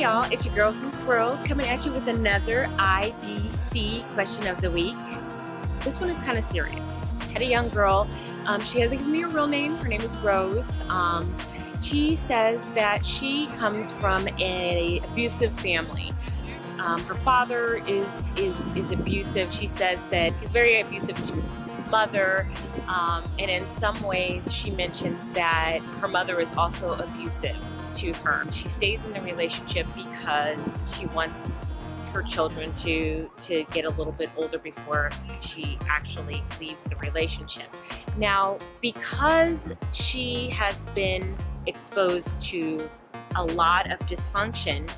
Hey y'all, it's your girl Who Swirls coming at you with another IDC question of the week. This one is kind of serious. Had a young girl, she hasn't given me a real name, her name is Rose. She says that she comes from an abusive family. Her father is abusive. She says that he's very abusive to his mother, and in some ways she mentions that her mother is also abusive to her. She stays in the relationship because she wants her children to get a little bit older before she actually leaves the relationship. Now, because she has been exposed to a lot of dysfunction,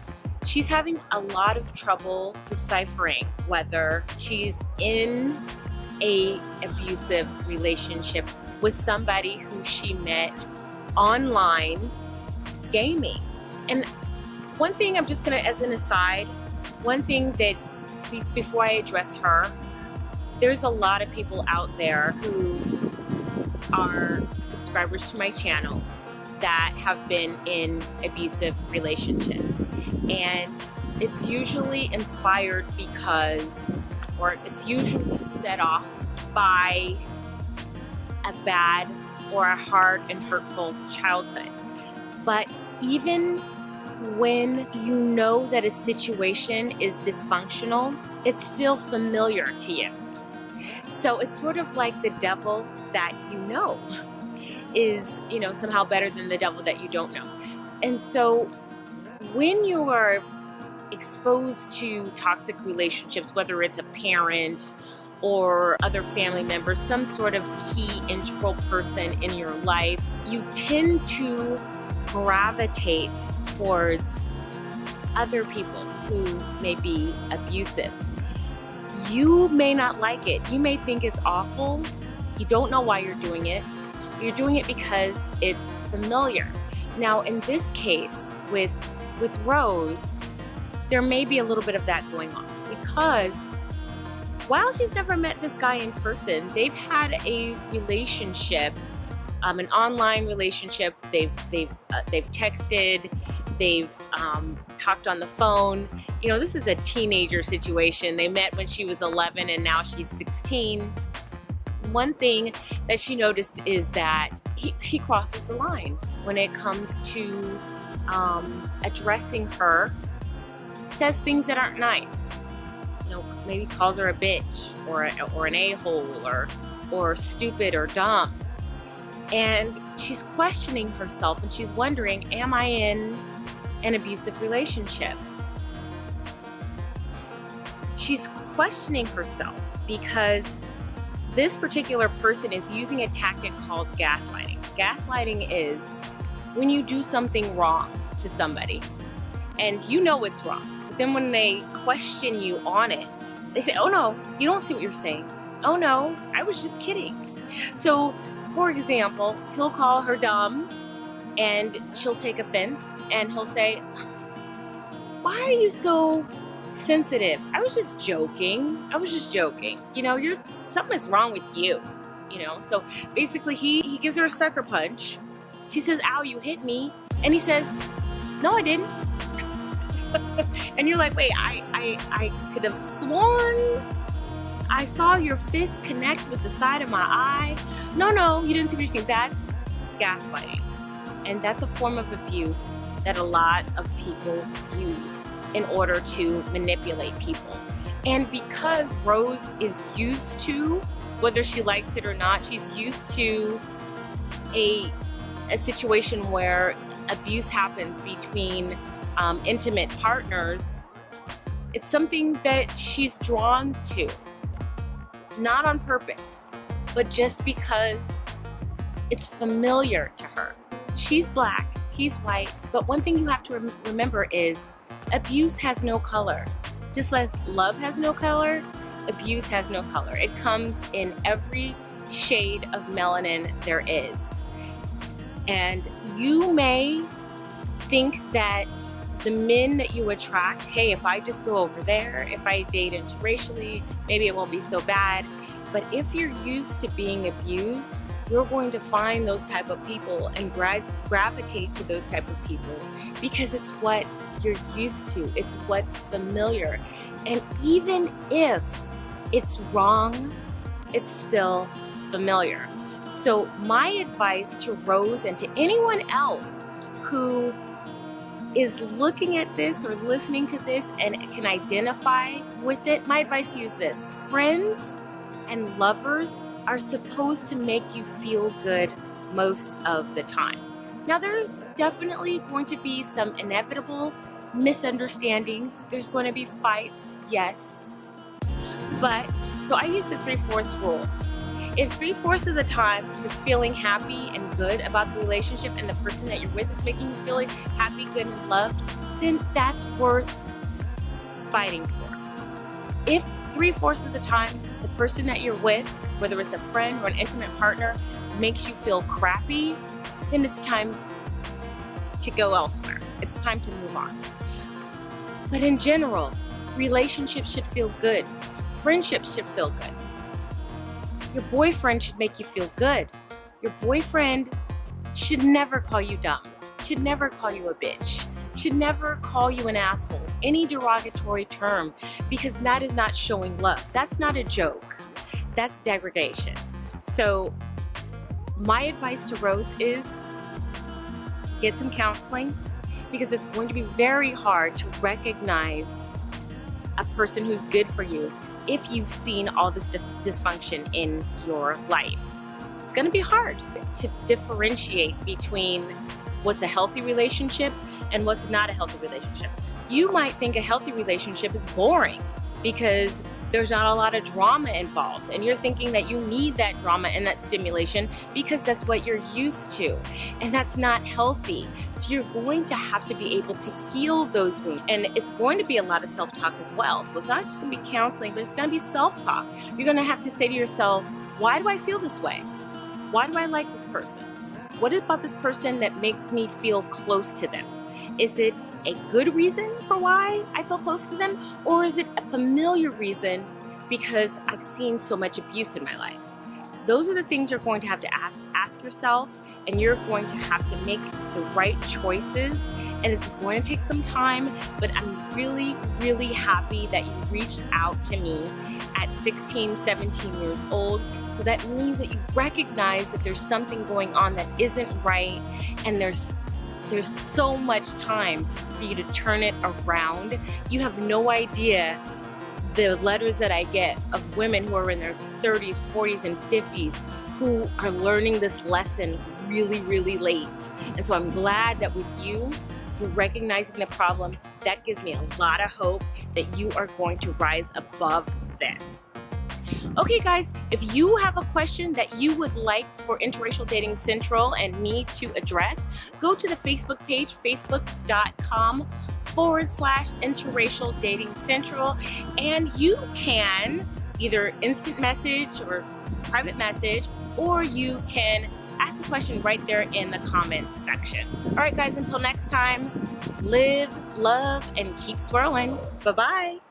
she's having a lot of trouble deciphering whether she's in an abusive relationship with somebody who she met online gaming. And one thing I'm just gonna, as an aside, one thing that before I address her, there's a lot of people out there who are subscribers to my channel that have been in abusive relationships, and it's usually inspired because, or it's usually set off by a bad or a hard and hurtful childhood. But even when you know that a situation is dysfunctional, it's still familiar to you. So it's sort of like the devil that you know is, somehow better than the devil that you don't know. And so when you are exposed to toxic relationships, whether it's a parent or other family members, some sort of key integral person in your life, you tend to gravitate towards other people who may be abusive. You may not like it. You may think it's awful. You don't know why you're doing it. You're doing it because it's familiar. Now, in this case, with Rose, there may be a little bit of that going on, because while she's never met this guy in person, they've had a relationship, an online relationship. They've texted, they've talked on the phone. This is a teenager situation. They met when she was 11 and now she's 16. One thing that she noticed is that he crosses the line when it comes to addressing her. Says things that aren't nice. Maybe calls her a bitch or an a-hole or stupid or dumb. And she's questioning herself and she's wondering, am I in an abusive relationship? She's questioning herself because this particular person is using a tactic called gaslighting. Gaslighting is when you do something wrong to somebody and you know it's wrong, but then when they question you on it, they say, oh no, you don't see what you're saying. Oh no, I was just kidding. So, for example, he'll call her dumb and she'll take offense and he'll say, why are you so sensitive? I was just joking. Something's wrong with you. So basically he gives her a sucker punch. She says, ow, you hit me. And he says, no, I didn't. And you're like, wait, I could have sworn I saw your fist connect with the side of my eye. No, you didn't see what you're saying. That's gaslighting. And that's a form of abuse that a lot of people use in order to manipulate people. And because Rose is used to, whether she likes it or not, she's used to a situation where abuse happens between intimate partners, it's something that she's drawn to. Not on purpose, but just because it's familiar to her. She's black, he's white, but one thing you have to remember is abuse has no color. Just as love has no color, abuse has no color. It comes in every shade of melanin there is. And you may think that the men that you attract, hey, if I just go over there, if I date interracially, maybe it won't be so bad. But if you're used to being abused, you're going to find those type of people and gravitate to those type of people because it's what you're used to. It's what's familiar. And even if it's wrong, it's still familiar. So my advice to Rose and to anyone else who is looking at this or listening to this and can identify with it, my advice to you is this: friends and lovers are supposed to make you feel good most of the time. Now, there's definitely going to be some inevitable misunderstandings. There's going to be fights, yes. But, so I use the 3/4 rule. If 3/4 of the time you're feeling happy and good about the relationship and the person that you're with is making you feel happy, good, and loved, then that's worth fighting for. If 3/4 of the time the person that you're with, whether it's a friend or an intimate partner, makes you feel crappy, then it's time to go elsewhere. It's time to move on. But in general, relationships should feel good. Friendships should feel good. Your boyfriend should make you feel good. Your boyfriend should never call you dumb, should never call you a bitch, should never call you an asshole, any derogatory term, because that is not showing love. That's not a joke. That's degradation. So my advice to Rose is get some counseling, because it's going to be very hard to recognize a person who's good for you if you've seen all this dysfunction in your life. It's going to be hard to differentiate between what's a healthy relationship and what's not a healthy relationship. You might think a healthy relationship is boring because there's not a lot of drama involved, and you're thinking that you need that drama and that stimulation because that's what you're used to, and that's not healthy. So you're going to have to be able to heal those wounds, and it's going to be a lot of self-talk as well. So it's not just going to be counseling, but it's going to be self-talk. You're going to have to say to yourself, why do I feel this way? Why do I like this person? What about this person that makes me feel close to them? Is it a good reason for why I feel close to them, or is it a familiar reason because I've seen so much abuse in my life? Those are the things you're going to have to ask yourself, and you're going to have to make the right choices, and it's going to take some time, but I'm really, really happy that you reached out to me at 16, 17 years old. So that means that you recognize that there's something going on that isn't right, and there's so much time for you to turn it around. You have no idea the letters that I get of women who are in their 30s, 40s, and 50s who are learning this lesson really, really late. And so I'm glad that with you're recognizing the problem. That gives me a lot of hope that you are going to rise above this. Okay guys, if you have a question that you would like for Interracial Dating Central and me to address, go to the Facebook page, facebook.com/Interracial Dating Central, and you can either instant message or private message, or you can ask the question right there in the comments section. All right guys, until next time, live, love, and keep swirling. Bye-bye.